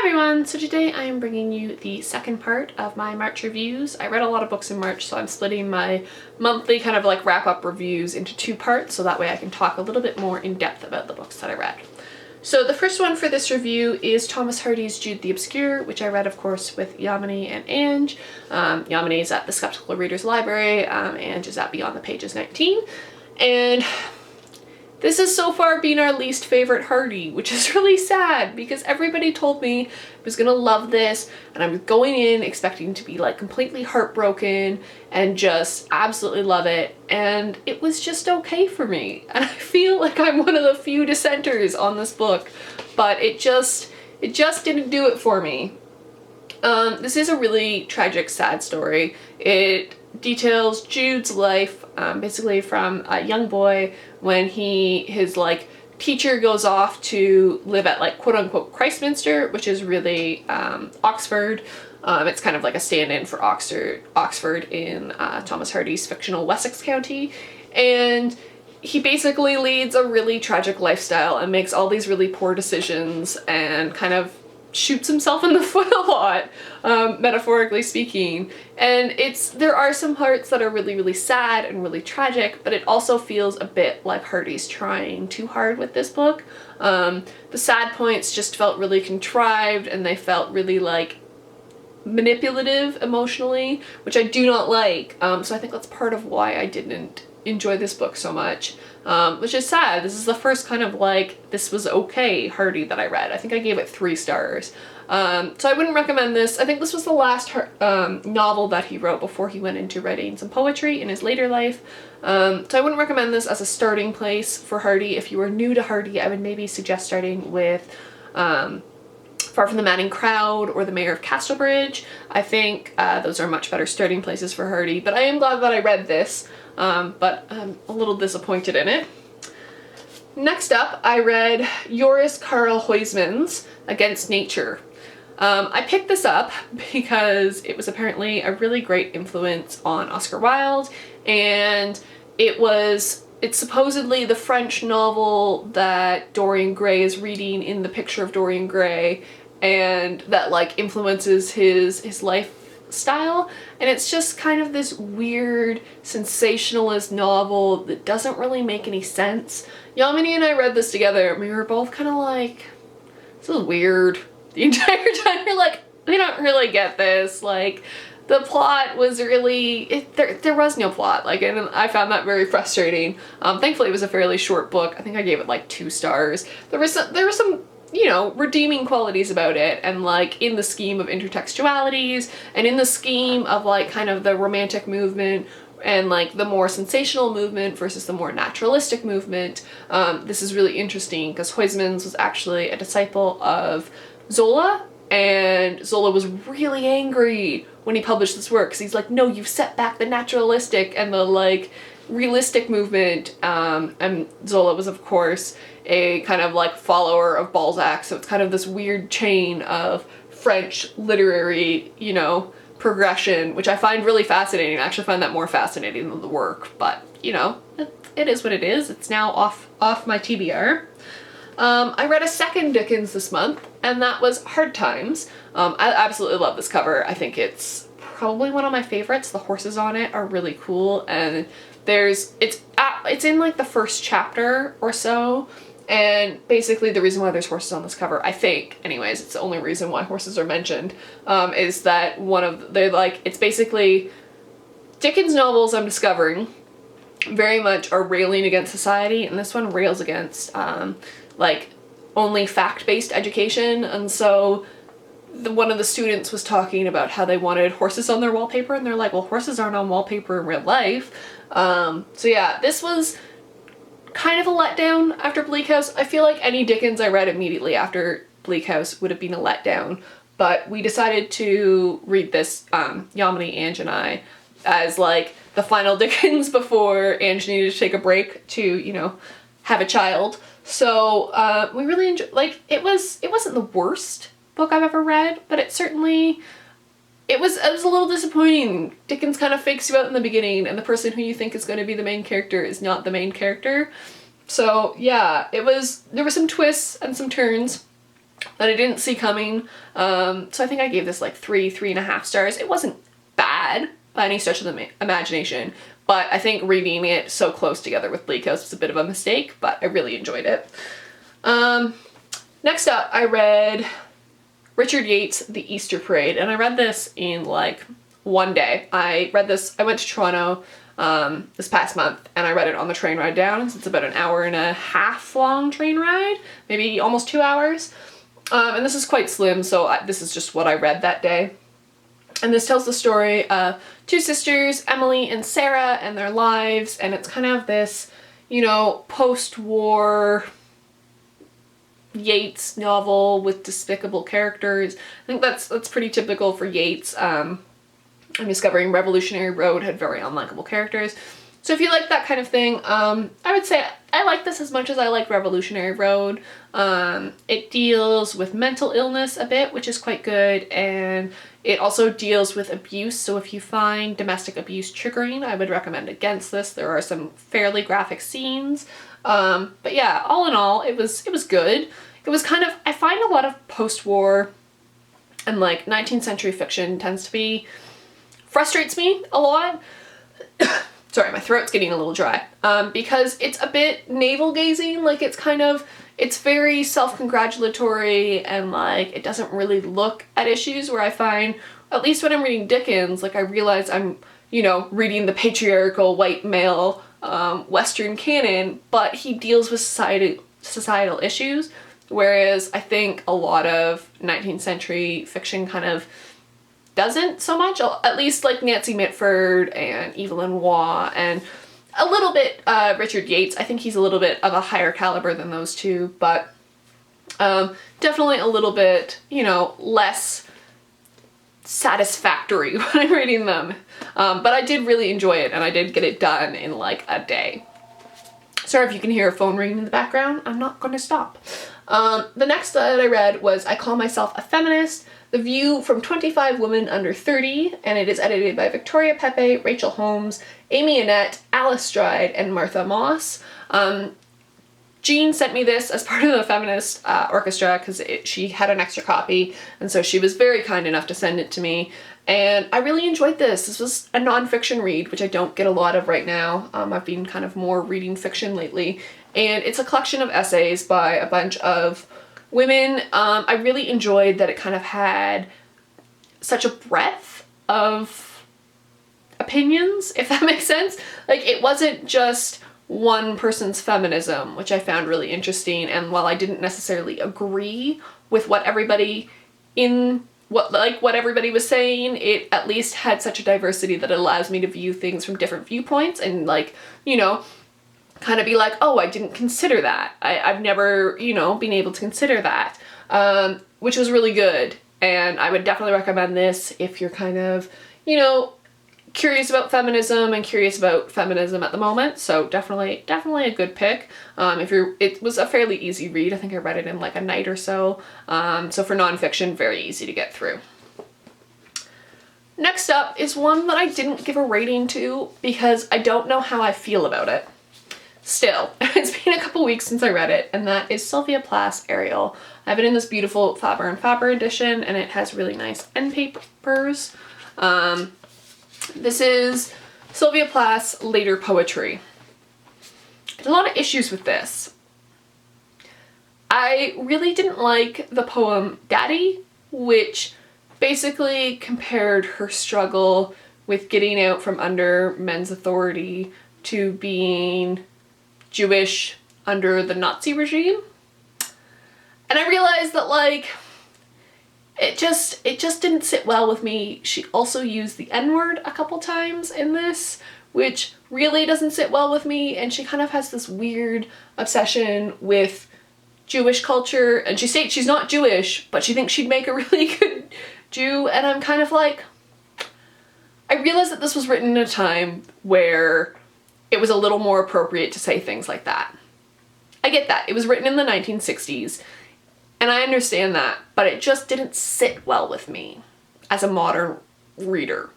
Hi everyone! So today I am bringing you the second part of my March reviews. I read a lot of books in March, so I'm splitting my monthly kind of like wrap-up reviews into two parts so that way I can talk a little bit more in depth about the books that I read. So the first one for this review is Thomas Hardy's Jude the Obscure, which I read of course with Yamini and Ange. Yamini is at the Skeptical Readers Library, Ange is at Beyond the Pages 19, and this has so far been our least favorite Hardy, which is really sad because everybody told me I was gonna love this and I was going in expecting to be like completely heartbroken and just absolutely love it, and it was just okay for me. And I feel like I'm one of the few dissenters on this book, but it just didn't do it for me. This is a really tragic, sad story. It details Jude's life, basically from a young boy when his like teacher goes off to live at like quote unquote Christminster, which is really Oxford. It's kind of like a stand-in for Oxford in Thomas Hardy's fictional Wessex County, and he basically leads a really tragic lifestyle and makes all these really poor decisions and kind of shoots himself in the foot a lot, metaphorically speaking. And there are some parts that are really, really sad and really tragic, but it also feels a bit like Hardy's trying too hard with this book. The sad points just felt really contrived and they felt really like manipulative emotionally, which I do not like. So I think that's part of why I didn't enjoy this book so much, which is sad. This is the first kind of like, this was okay Hardy that I read. I think I gave it 3 stars. So I wouldn't recommend this. I think this was the last novel that he wrote before he went into writing some poetry in his later life. So I wouldn't recommend this as a starting place for Hardy. If you are new to Hardy, I would maybe suggest starting with Far from the Madding Crowd or The Mayor of Castlebridge. I think those are much better starting places for Hardy, but I am glad that I read this. But I'm a little disappointed in it. Next up, I read Joris Karl Huysmans' Against Nature. I picked this up because it was apparently a really great influence on Oscar Wilde, and it's supposedly the French novel that Dorian Gray is reading in The Picture of Dorian Gray, and that like influences his lifestyle. And it's just kind of this weird sensationalist novel that doesn't really make any sense. Yamini and I read this together and we were both kind of like, this is weird the entire time. We're like, we don't really get this. Like, the plot was really, there was no plot, like, and I found that very frustrating. Thankfully it was a fairly short book. I think I gave it like 2 stars. There were some you know, redeeming qualities about it, and like in the scheme of intertextualities and in the scheme of like kind of the romantic movement and like the more sensational movement versus the more naturalistic movement. This is really interesting because Huysmans was actually a disciple of Zola, and Zola was really angry when he published this work because he's like, no, you've set back the naturalistic and the like realistic movement. And Zola was of course a kind of like follower of Balzac, so it's kind of this weird chain of French literary, you know, progression, which I find really fascinating. I actually find that more fascinating than the work, but you know, it is what it is. It's now off my TBR. I read a second Dickens this month, and that was Hard Times. I absolutely love this cover. I think it's probably one of my favorites. The horses on it are really cool, and it's in like the first chapter or so. And basically the reason why there's horses on this cover, I think, anyways, it's the only reason why horses are mentioned, is that it's basically Dickens novels I'm discovering very much are railing against society, and this one rails against like only fact-based education. And so one of the students was talking about how they wanted horses on their wallpaper, and they're like, well, horses aren't on wallpaper in real life. So yeah, this was kind of a letdown after Bleak House. I feel like any Dickens I read immediately after Bleak House would have been a letdown, but we decided to read this, Yamini, Ange, and I, as like the final Dickens before Ange needed to take a break to, you know, have a child. So we really enjoyed, like, it wasn't the worst book I've ever read, but it was a little disappointing. Dickens kind of fakes you out in the beginning, and the person who you think is going to be the main character is not the main character. So yeah, there were some twists and some turns. that I didn't see coming. So I think I gave this like 3.5 stars. It wasn't bad by any stretch of the imagination, but I think reading it so close together with Bleak House was a bit of a mistake, but I really enjoyed it. Next up, I read Richard Yates' The Easter Parade, and I read this in like one day. I went to Toronto this past month, and I read it on the train ride down, since it's about an 1.5 hour long train ride, maybe almost 2 hours. And this is quite slim, so this is just what I read that day. And this tells the story of two sisters, Emily and Sarah, and their lives, and it's kind of this, you know, post-war Yates novel with despicable characters. I think that's pretty typical for Yates. I'm discovering Revolutionary Road had very unlikable characters. So if you like that kind of thing, I would say I like this as much as I like Revolutionary Road. It deals with mental illness a bit, which is quite good, and it also deals with abuse. So if you find domestic abuse triggering, I would recommend against this. There are some fairly graphic scenes. But yeah, all in all, it was good. It was kind of, I find a lot of post-war and like 19th century fiction frustrates me a lot. Sorry, my throat's getting a little dry. Because it's a bit navel-gazing, like it's very self-congratulatory, and like it doesn't really look at issues, where I find, at least when I'm reading Dickens, like I realize I'm, you know, reading the patriarchal white male Western canon, but he deals with societal issues, whereas I think a lot of 19th century fiction kind of doesn't so much, at least like Nancy Mitford and Evelyn Waugh, and a little bit Richard Yates. I think he's a little bit of a higher caliber than those two, but definitely a little bit, you know, less satisfactory when I'm reading them. But I did really enjoy it, and I did get it done in like a day. Sorry if you can hear a phone ringing in the background, I'm not going to stop. The next that I read was I Call Myself a Feminist, The View from 25 Women Under 30, and it is edited by Victoria Pepe, Rachel Holmes, Amy Annette, Alice Stride, and Martha Moss. Jean sent me this as part of the feminist orchestra because she had an extra copy, and so she was very kind enough to send it to me, and I really enjoyed this. This was a nonfiction read, which I don't get a lot of right now. I've been kind of more reading fiction lately, and it's a collection of essays by a bunch of women. I really enjoyed that it kind of had such a breadth of opinions, if that makes sense. Like, it wasn't just one person's feminism, which I found really interesting, and while I didn't necessarily agree with what everybody was saying, it at least had such a diversity that it allows me to view things from different viewpoints, and like, you know, kind of be like, oh, I didn't consider that. I've never, you know, been able to consider that, which was really good. And I would definitely recommend this if you're kind of, you know, curious about feminism and curious about feminism at the moment. So definitely a good pick. It was a fairly easy read. I think I read it in like a night or so. So for nonfiction, very easy to get through. Next up is one that I didn't give a rating to because I don't know how I feel about it. Still, it's been a couple weeks since I read it, and that is Sylvia Plath's Ariel. I have it in this beautiful Faber and Faber edition, and it has really nice end papers. This is Sylvia Plath's later poetry. There's a lot of issues with this. I really didn't like the poem Daddy, which basically compared her struggle with getting out from under men's authority to being Jewish under the Nazi regime. And I realized that, like, it just didn't sit well with me. She also used the N-word a couple times in this, which really doesn't sit well with me, and she kind of has this weird obsession with Jewish culture, and she states she's not Jewish, but she thinks she'd make a really good Jew, and I'm kind of like, I realized that this was written in a time where it was a little more appropriate to say things like that. I get that. It was written in the 1960s, and I understand that, but it just didn't sit well with me as a modern reader.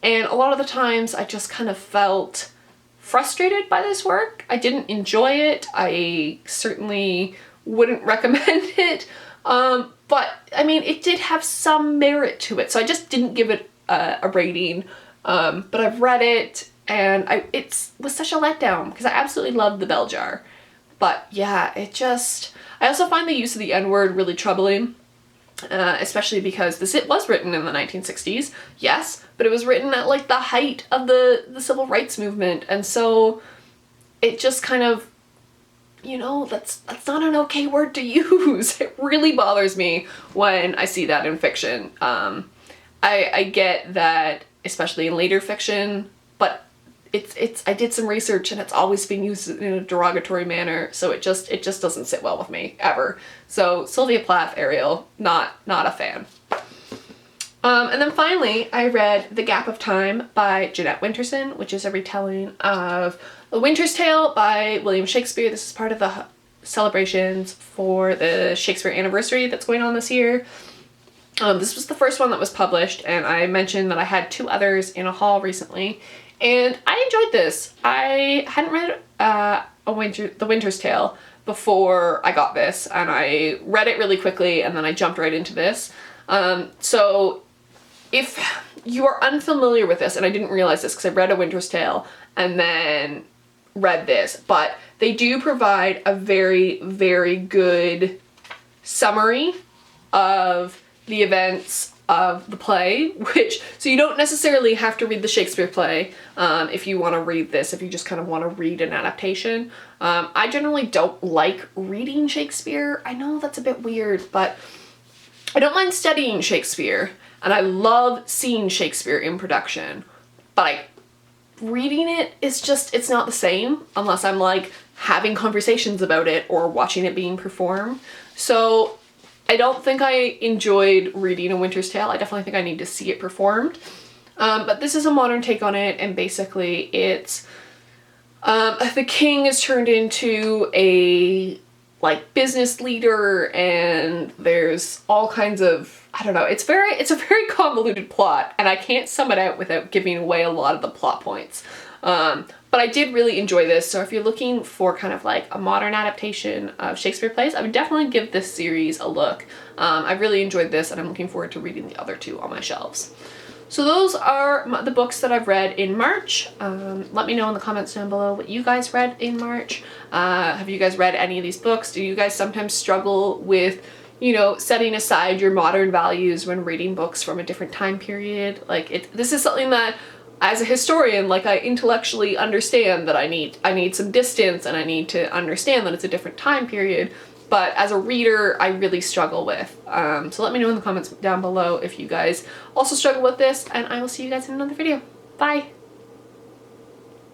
And a lot of the times I just kind of felt frustrated by this work. I didn't enjoy it. I certainly wouldn't recommend it. But I mean, it did have some merit to it, so I just didn't give it a rating. But I've read it, and it was such a letdown because I absolutely loved the bell jar. But yeah, I also find the use of the N-word really troubling, especially because it was written in the 1960s, yes, but it was written at like the height of the civil rights movement, and so it just kind of, you know, that's not an okay word to use. It really bothers me when I see that in fiction. I get that, especially in later fiction, but I did some research and it's always been used in a derogatory manner, so it just doesn't sit well with me, ever. So Sylvia Plath, Ariel, not a fan. And then finally, I read The Gap of Time by Jeanette Winterson, which is a retelling of The Winter's Tale by William Shakespeare. This is part of the celebrations for the Shakespeare anniversary that's going on this year. This was the first one that was published, and I mentioned that I had 2 others in a haul recently, and I enjoyed this. I hadn't read The Winter's Tale before I got this, and I read it really quickly, and then I jumped right into this. So if you are unfamiliar with this, and I didn't realize this because I read A Winter's Tale and then read this, but they do provide a very, very good summary of the events of the play, so you don't necessarily have to read the Shakespeare play if you want to read this, if you just kind of want to read an adaptation. I generally don't like reading Shakespeare. I know that's a bit weird, but I don't mind studying Shakespeare, and I love seeing Shakespeare in production, but reading it is just, it's not the same unless I'm like having conversations about it or watching it being performed. So I don't think I enjoyed reading A Winter's Tale. I definitely think I need to see it performed. But this is a modern take on it, and basically it's the king is turned into a like business leader, and there's all kinds of, I don't know, it's a very convoluted plot, and I can't sum it out without giving away a lot of the plot points. But I did really enjoy this, so if you're looking for kind of like a modern adaptation of Shakespeare plays, I would definitely give this series a look. I really enjoyed this, and I'm looking forward to reading the other 2 on my shelves. So those are the books that I've read in March. Let me know in the comments down below what you guys read in March. Have you guys read any of these books? Do you guys sometimes struggle with, you know, setting aside your modern values when reading books from a different time period? Like, this is something that, as a historian, like, I intellectually understand that I need some distance, and I need to understand that it's a different time period. But as a reader, I really struggle with. So let me know in the comments down below if you guys also struggle with this, and I will see you guys in another video. Bye!